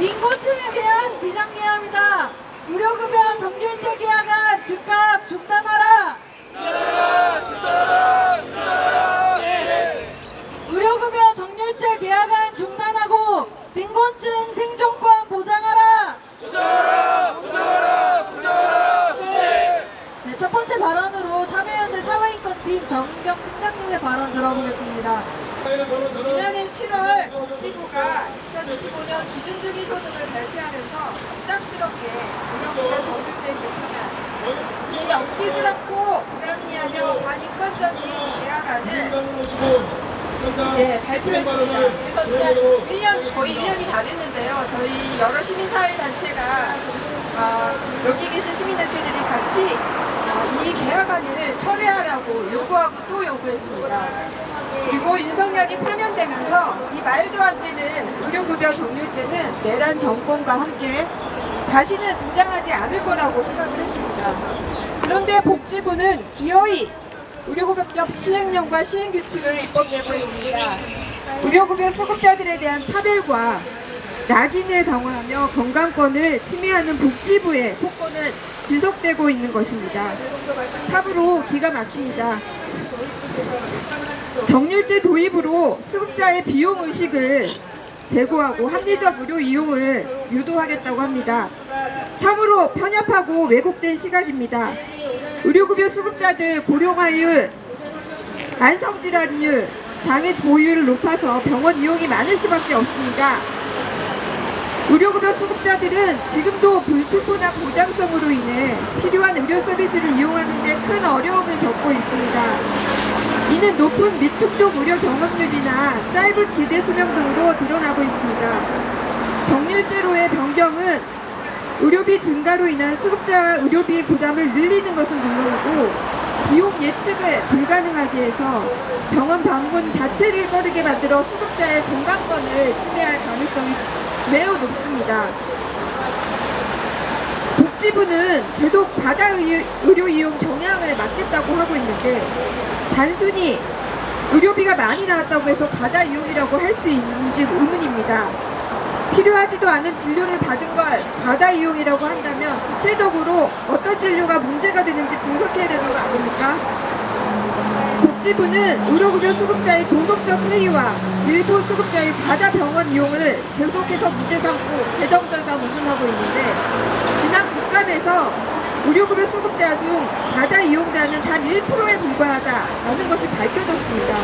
빈곤층에 대한 비상계약입니다. 의료급여 정규일제 계약안 즉각 중단하라. 의료급여 정규일제 계약안 중단하고 빈곤층 생존권 보장하라. 네, 첫 번째 발언으로 참여연대 사회인권팀 정경 팀장님의 발언 들어보겠습니다. 지난해 7월 복지부가 2025년 기준주기 소득을 발표하면서 갑작스럽게 의료급여 정규제 개편안, 이 억지스럽고 불합리하며 반인권적인 계약안을 발표했습니다. 그래서 지난 거의 1년이 다 됐는데요. 저희 여러 시민사회단체가 여기 계신 시민단체들이 같이 이 계약안을 철회하라고 요구하고 또 요구했습니다. 그리고 윤석열이 파면되면서 이 말도 안 되는 의료급여 정률제는 내란 정권과 함께 다시는 등장하지 않을 거라고 생각을 했습니다. 그런데 복지부는 기어이 의료급여 시행령과 시행규칙을 입법 예고했습니다. 의료급여 수급자들에 대한 차별과 낙인을 강화하며 건강권을 침해하는 복지부의 폭거는 지속되고 있는 것입니다. 참으로 기가 막힙니다. 정률제 도입으로 수급자의 비용의식을 제고하고 합리적 의료 이용을 유도하겠다고 합니다. 참으로 편협하고 왜곡된 시각입니다. 의료급여 수급자들 고령화율, 만성질환율, 장애 보유율을 높아서 병원 이용이 많을 수밖에 없습니다. 의료급여 수급자들은 지금도 불충분한 보장성으로 인해 필요한 의료 서비스를 이용하는 데 큰 어려움을 겪고 있습니다. 이는 높은 미충족 의료 경험률이나 짧은 기대 수명 등으로 드러나고 있습니다. 정률제로의 변경은 의료비 증가로 인한 수급자 의료비 부담을 늘리는 것은 물론이고 비용 예측을 불가능하게 해서 병원 방문 자체를 꺼리게 만들어 수급자의 건강권을 침해할 가능성이 매우 높습니다. 복지부는 계속 바다 의료 이용 경향을 막겠다고 하고 있는데 단순히 의료비가 많이 나왔다고 해서 바다 이용이라고 할 수 있는지 의문입니다. 필요하지도 않은 진료를 받은 걸 바다 이용이라고 한다면 구체적으로 어떤 진료가 문제가 되는지 분석해야 되는 거 아닙니까? 복지부는 의료급여 수급자의 도덕적 해이와 일부 수급자의 바다 병원 이용을 계속해서 문제 삼고 재정 절감 운운하고 있는데 지난 국감에서 의료급여 수급자 중 바다 이용자는 단 1%에 불과하다라는 것이 밝혀졌습니다.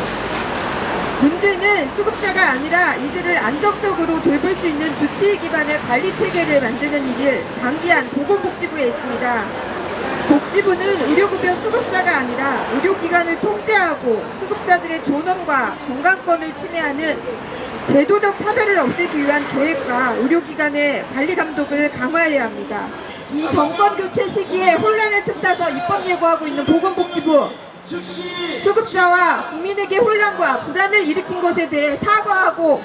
문제는 수급자가 아니라 이들을 안정적으로 돌볼 수 있는 주치의 기반의 관리 체계를 만드는 일을 당기한 보건복지부에 있습니다. 복지부는 의료급여 수급자가 아니라 의료기관을 통제하고 수급자들의 존엄과 건강권을 침해하는 제도적 차별을 없애기 위한 계획과 의료기관의 관리 감독을 강화해야 합니다. 이 정권 교체 시기에 혼란을 틈타서 입법 예고하고 있는 보건복지부, 수급자와 국민에게 혼란과 불안을 일으킨 것에 대해 사과하고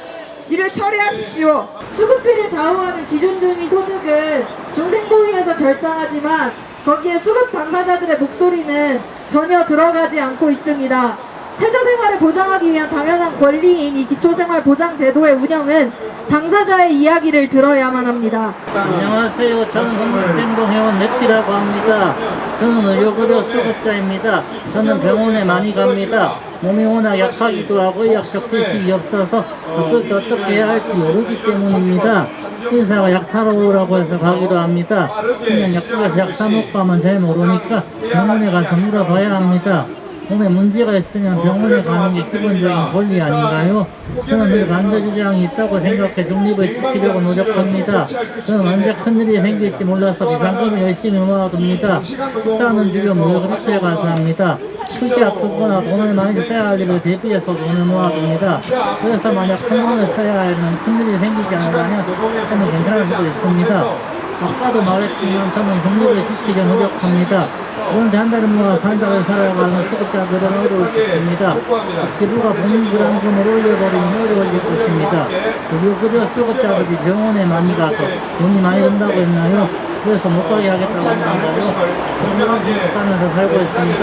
이를 철회하십시오. 수급비를 좌우하는 기준중위 소득은 중생보위에서 결정하지만 거기에 수급 당사자들의 목소리는 전혀 들어가지 않고 있습니다. 최저생활을 보장하기 위한 당연한 권리인 이 기초생활보장제도의 운영은 당사자의 이야기를 들어야만 합니다. 안녕하세요. 저는 성북생동회원 넷피라고 합니다. 저는 의료급여 수급자입니다. 저는 병원에 많이 갑니다. 몸이 워낙 약하기도 하고 약적 지식이 없어서 어떻게 해야 할지 모르기 때문입니다. 의사가 약 타러 오라고 해서 가기도 합니다. 그냥 약국에서 약 사먹고 가면 잘 모르니까 병원에 가서 물어봐야 합니다. 몸에 문제가 있으면 병원에 가는 게 기본적인 권리 아닌가요? 저는 늘 반대주장이 있다고 생각해 중립을 지키려고 노력합니다. 저는 언제 큰일이 생길지 몰라서 비상금을 열심히 모아둡니다. 식사는 주려 모여 그렇게 감사합니다. 크게 아프거나 돈을 많이 써야 할 일을 대비해서 돈을 모아둡니다. 그래서 만약 큰 돈을 써야 하면 큰일이 생기지 않으면 저는 괜찮을 수도 있습니다. 아까도 말했지만 저는 중립을 지키려 노력합니다. 그런데 한 달을 모아 한 달을 살아가는 수급자들은 어려울 것입니다. 기부가 본인 불안금을 올려버리면 어려워질 것입니다. 의료급여 수급자들이 병원에 많이 가서 돈이 많이 든다고 했나요? 그래서 못 가게 하겠다고 한다고요? 건강을 생각하면서 살고 있습니다.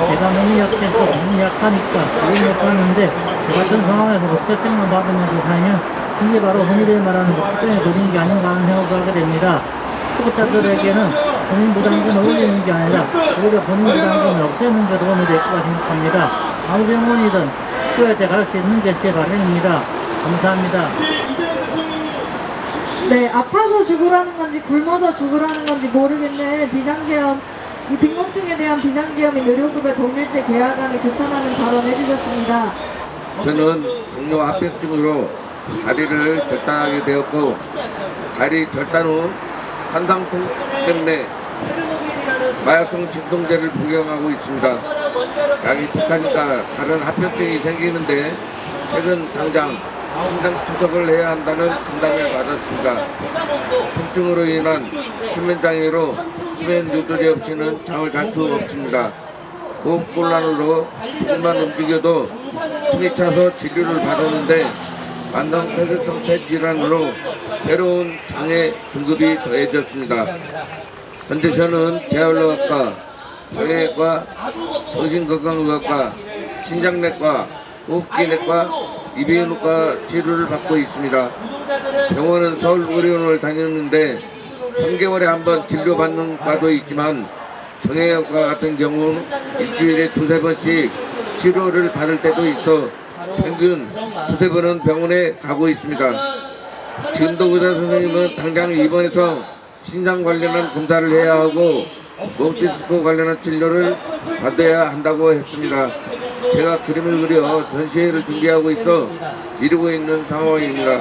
제가 몸이 약해서 몸이 약하니까 일을 못 하는데 저 같은 상황에서 혜택만 받으면서 살면 이게 바로 흔히들 말하는 복장에 도는 게 아닌가 하는 생각을 하게 됩니다. 수급자들에게는 본인 부담금을 올리는 게 아니라 오히려 본인 부담금을 없애는 게 도움이 될 거라 생각합니다. 아무 병원이든 필요할 때 갈 수 있는 게 제 바람입니다. 감사합니다. 네, 아파서 죽으라는 건지 굶어서 죽으라는 건지 모르겠는 비상계엄, 이 빈곤층에 대한 비상계엄인 의료급여 정밀제 계약안을 규탄하는 발언을 해주셨습니다. 저는 동료 합병증으로 다리를 절단하게 되었고 다리 절단 후 한상통 때문에 마약성 진통제를 복용하고 있습니다. 약이 독하니까 다른 합병증이 생기는데 최근 당장 심장 투석을 해야 한다는 진단을 받았습니다. 통증으로 인한 수면장애로 수면 유도제 없이는 잠을 잘 수 없습니다. 호흡곤란으로 조금만 움직여도 숨이 차서 치료를 받았는데 만성 폐쇄성 폐질환으로 새로운 장애 등급이 더해졌습니다. 현재 저는 재활의학과, 정형외과, 정신건강의학과, 신장내과, 호흡기내과, 이비인후과 치료를 받고 있습니다. 병원은 서울의료원을 다녔는데 3개월에 한 번 진료받는 과도 있지만 정형외과 같은 경우 일주일에 2-3번씩 치료를 받을 때도 있어 평균 2-3번은 병원에 가고 있습니다. 지금도 의사 선생님은 당장 입원해서 신장 관련한 검사를 해야 하고 몸디스크 관련한 치료를 받아야 한다고 했습니다. 제가 그림을 그려 전시회를 준비하고 있어 이루고 있는 상황입니다.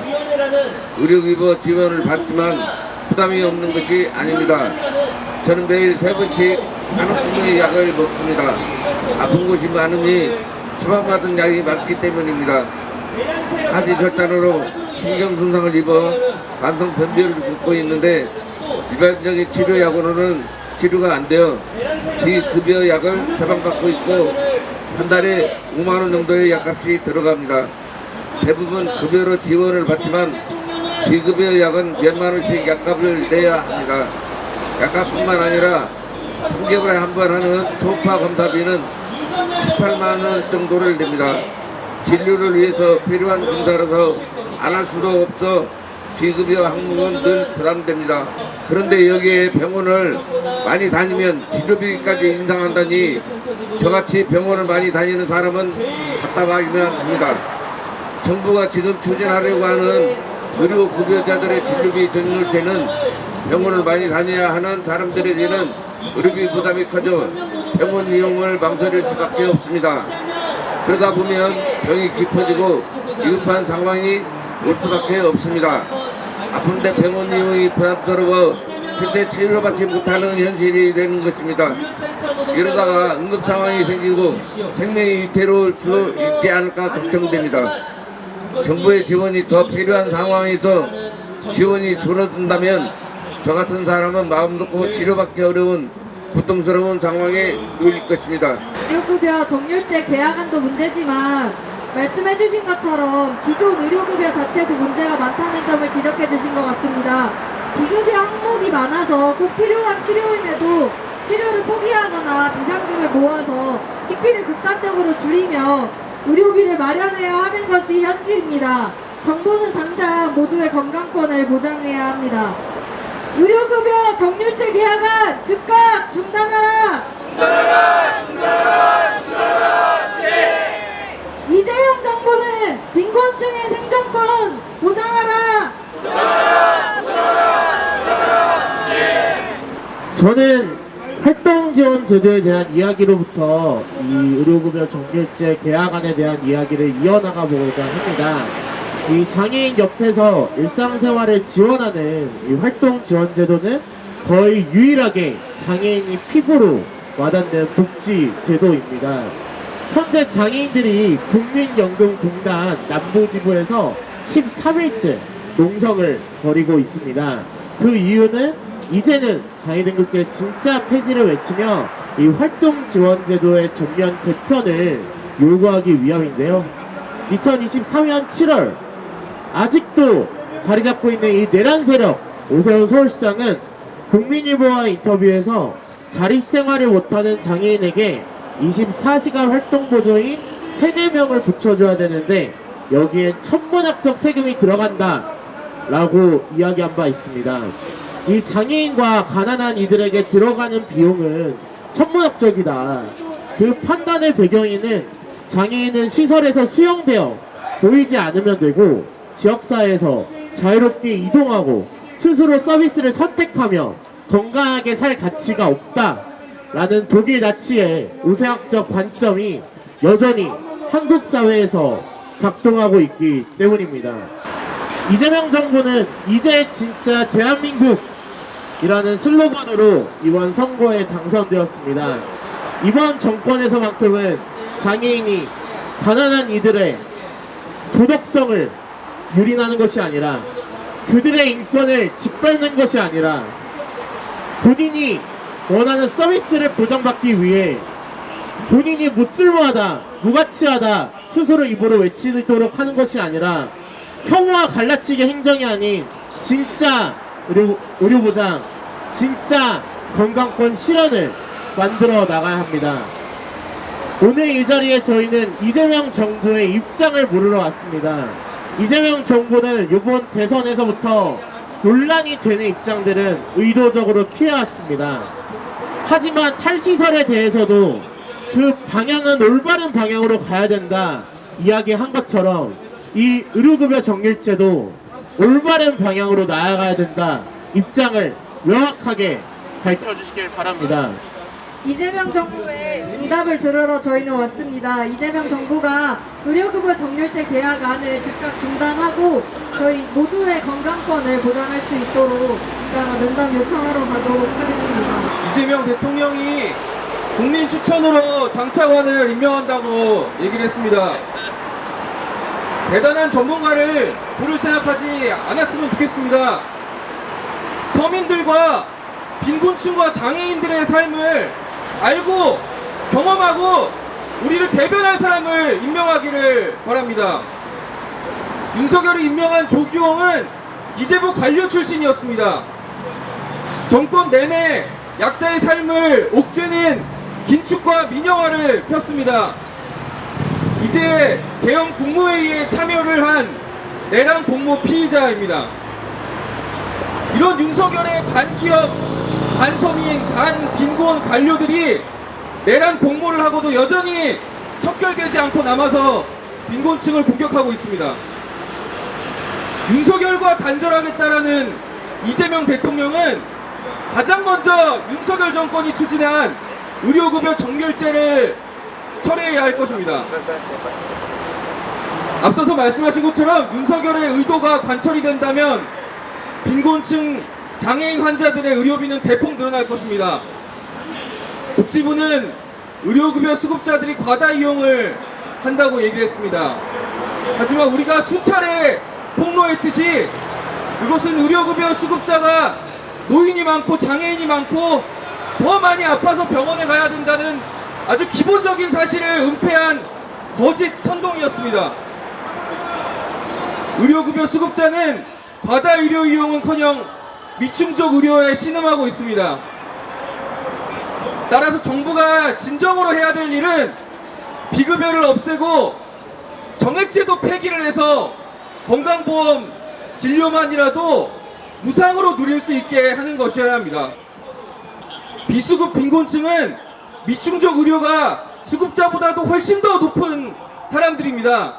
의료기부 지원을 받지만 부담이 없는 것이 아닙니다. 저는 매일 3번씩 한옥분의 약을 먹습니다. 아픈 곳이 많으니 처방받은 약이 많기 때문입니다. 하지 절단으로 신경손상을 입어 만성 변비를 겪고 있는데 일반적인 치료약으로는 치료가 안 되어 비급여 약을 처방받고 있고 한 달에 5만원 정도의 약값이 들어갑니다. 대부분 급여로 지원을 받지만 비급여 약은 몇만원씩 약값을 내야 합니다. 약값뿐만 아니라 3개월에 한 번 하는 초음파 검사비는 18만원 정도를 냅니다. 진료를 위해서 필요한 검사라서 안 할 수도 없어 비급여 항목은 늘 부담됩니다. 그런데 여기에 병원을 많이 다니면 치료비까지 인상한다니 저같이 병원을 많이 다니는 사람은 답답하기만 합니다. 정부가 지금 추진하려고 하는 의료급여자들의 진료비 전율제는 병원을 많이 다녀야 하는 사람들에게는 의료비 부담이 커져 병원 이용을 망설일 수밖에 없습니다. 그러다 보면 병이 깊어지고 위급한 상황이 올 수밖에 없습니다. 아픈데 병원 이용이 부담스러워 실제 치료받지 못하는 현실이 되는 것입니다. 이러다가 응급 상황이 생기고 생명이 위태로울 수 있지 않을까 걱정됩니다. 정부의 지원이 더 필요한 상황에서 지원이 줄어든다면 저 같은 사람은 마음 놓고 치료받기 어려운 고통스러운 상황에 놓일 것입니다. 의료급여 정률제 계약안도 문제지만 말씀해주신 것처럼 기존 의료급여 자체도 문제가 많다는 점을 지적해주신 것 같습니다. 비급여 항목이 많아서 꼭 필요한 치료임에도 치료를 포기하거나 비상금을 모아서 식비를 극단적으로 줄이며 의료비를 마련해야 하는 것이 현실입니다. 정부는 당장 모두의 건강권을 보장해야 합니다. 의료급여 정률제 계약안 즉각 중단하라! 이재명 정부는 빈곤층의 생존권 보장하라! 저는 활동지원 제도에 대한 이야기로부터 이 의료급여 정규제 계약안에 대한 이야기를 이어나가 보고자 합니다. 이 장애인 옆에서 일상생활을 지원하는 이 활동지원제도는 거의 유일하게 장애인이 피부로 와닿는 복지 제도입니다. 현재 장애인들이 국민연금공단 남부지부에서 13일째 농성을 벌이고 있습니다. 그 이유는 이제는 장애등급제 진짜 폐지를 외치며 이 활동지원제도의 전면 개편을 요구하기 위함인데요. 2023년 7월 아직도 자리 잡고 있는 이 내란 세력 오세훈 서울시장은 국민일보와 인터뷰에서 자립생활을 못하는 장애인에게 24시간 활동보조인 3-4명을 붙여줘야 되는데 여기에 천문학적 세금이 들어간다 라고 이야기한 바 있습니다. 이 장애인과 가난한 이들에게 들어가는 비용은 천문학적이다. 그 판단의 배경에는 장애인은 시설에서 수용되어 보이지 않으면 되고 지역사회에서 자유롭게 이동하고 스스로 서비스를 선택하며 건강하게 살 가치가 없다 라는 독일 나치의 우세학적 관점이 여전히 한국 사회에서 작동하고 있기 때문입니다. 이재명 정부는 이제 진짜 대한민국 이라는 슬로건으로 이번 선거에 당선되었습니다. 이번 정권에서만큼은 장애인이 가난한 이들의 도덕성을 유린하는 것이 아니라 그들의 인권을 짓밟는 것이 아니라 본인이 원하는 서비스를 보장받기 위해 본인이 못쓸모하다, 무가치하다 스스로 입으로 외치도록 하는 것이 아니라 혐오와 갈라치기 행정이 아닌 진짜 의료보장, 진짜 건강권 실현을 만들어 나가야 합니다. 오늘 이 자리에 저희는 이재명 정부의 입장을 물으러 왔습니다. 이재명 정부는 이번 대선에서부터 논란이 되는 입장들은 의도적으로 피해왔습니다. 하지만 탈시설에 대해서도 그 방향은 올바른 방향으로 가야 된다 이야기한 것처럼 이 의료급여 정률제도 올바른 방향으로 나아가야 된다 입장을 명확하게 밝혀주시길 바랍니다. 이재명 정부의 응답을 들으러 저희는 왔습니다. 이재명 정부가 의료급여 정률제 계약안을 즉각 중단하고 저희 모두의 건강권을 보장할 수 있도록 면담 요청하러 가도록 하겠습니다. 이재명 대통령이 국민 추천으로 장차관을 임명한다고 얘기를 했습니다. 대단한 전문가를 부를 생각하지 않았으면 좋겠습니다. 서민들과 빈곤층과 장애인들의 삶을 알고 경험하고 우리를 대변할 사람을 임명하기를 바랍니다. 윤석열이 임명한 조규홍은 기재부 관료 출신이었습니다. 정권 내내 약자의 삶을 옥죄는 긴축과 민영화를 폈습니다. 이제 대형 국무회의에 참여를 한 내란 공모 피의자입니다. 이런 윤석열의 반기업, 반서민, 반빈곤 관료들이 내란 공모를 하고도 여전히 척결되지 않고 남아서 빈곤층을 공격하고 있습니다. 윤석열과 단절하겠다라는 이재명 대통령은 가장 먼저 윤석열 정권이 추진한 의료급여 정률제를 철회해야 할 것입니다. 앞서서 말씀하신 것처럼 윤석열의 의도가 관철이 된다면 빈곤층 장애인 환자들의 의료비는 대폭 늘어날 것입니다. 복지부는 의료급여 수급자들이 과다 이용을 한다고 얘기를 했습니다. 하지만 우리가 수차례 폭로했듯이 그것은 의료급여 수급자가 노인이 많고 장애인이 많고 더 많이 아파서 병원에 가야 된다는 아주 기본적인 사실을 은폐한 거짓 선동이었습니다. 의료급여 수급자는 과다 의료 이용은커녕 미충족 의료에 신음하고 있습니다. 따라서 정부가 진정으로 해야 될 일은 비급여를 없애고 정액제도 폐기를 해서 건강보험 진료만이라도 무상으로 누릴 수 있게 하는 것이어야 합니다. 비수급 빈곤층은 미충족 의료가 수급자보다도 훨씬 더 높은 사람들입니다.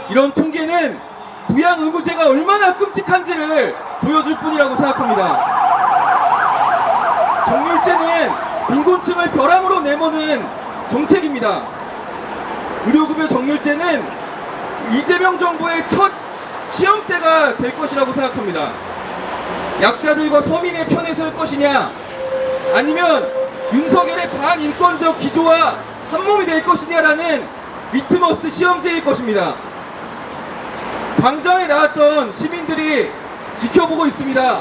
이런 통계는 부양 의무제가 얼마나 끔찍한지를 보여줄 뿐이라고 생각합니다. 정률제는 빈곤층을 벼랑으로 내모는 정책입니다. 의료급여 정률제는 이재명 정부의 첫 시험대가 될 것이라고 생각합니다. 약자들과 서민의 편에 설 것이냐 아니면 윤석열의 반인권적 기조와 한몸이 될 것이냐라는 리트머스 시험지일 것입니다. 광장에 나왔던 시민들이 지켜보고 있습니다.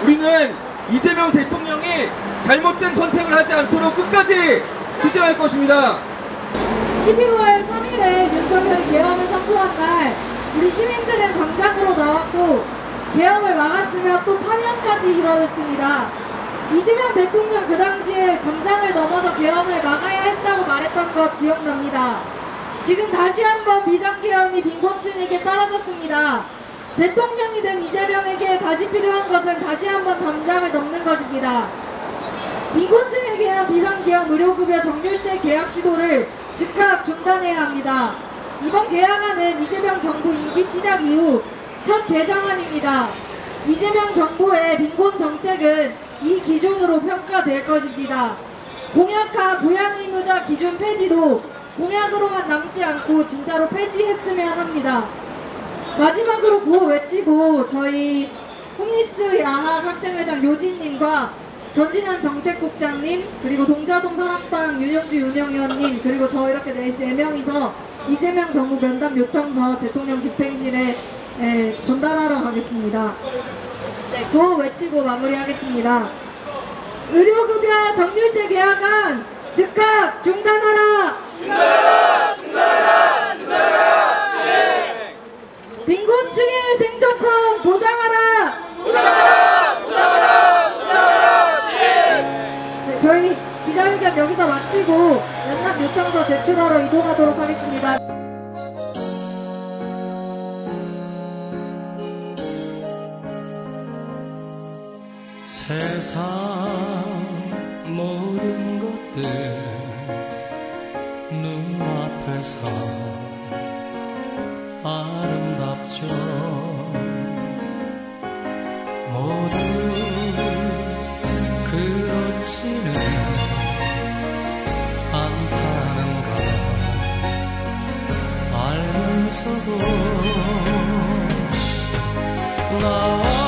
우리는 이재명 대통령이 잘못된 선택을 하지 않도록 끝까지 투쟁할 것입니다. 12월 3일에 윤석열이 계엄을 선포한 날 우리 시민들은 광장으로 나왔고 계엄을 막았으며 또 파면까지 이뤄냈습니다. 이재명 대통령 그 당시에 광장을 넘어서 계엄을 막아야 했다고 말했던 것 기억납니다. 지금 다시 한번 비상계엄이 빈곤층에게 떨어졌습니다. 대통령이 된 이재명에게 다시 필요한 것은 다시 한번 담장을 넘는 것입니다. 빈곤층에게는 비상계엄 의료급여 정률제 계약 시도를 즉각 중단해야 합니다. 이번 계약안은 이재명 정부 임기 시작 이후 첫 개정안입니다. 이재명 정부의 빈곤 정책은 이 기준으로 평가될 것입니다. 공약한 부양의무자 기준 폐지도 공약으로만 남지 않고 진짜로 폐지했으면 합니다. 마지막으로 구호 외치고 저희 홈리스 야학 학생회장 요진님과 전진현 정책국장님 그리고 동자동 사랑방 윤영주 윤영위원님 그리고 저 이렇게 네 명이서 이재명 정부 면담 요청서 대통령 집행실에 전달하러 가겠습니다. 네, 구호 외치고 마무리하겠습니다. 의료급여 정률제 계약안 즉각 중단하라! 중단하라! 중단하라! 중단하라! 네. 빈곤층의 생존권 보장하라! 보장하라! 보장하라! 보장하라! 네, 저희 기자회견 여기서 마치고 면담 요청서 제출하러 이동하도록 하겠습니다. 세상 모든 것들 눈앞에서 아름답죠. 모두 그렇지는 않다는 걸 알면서도 나와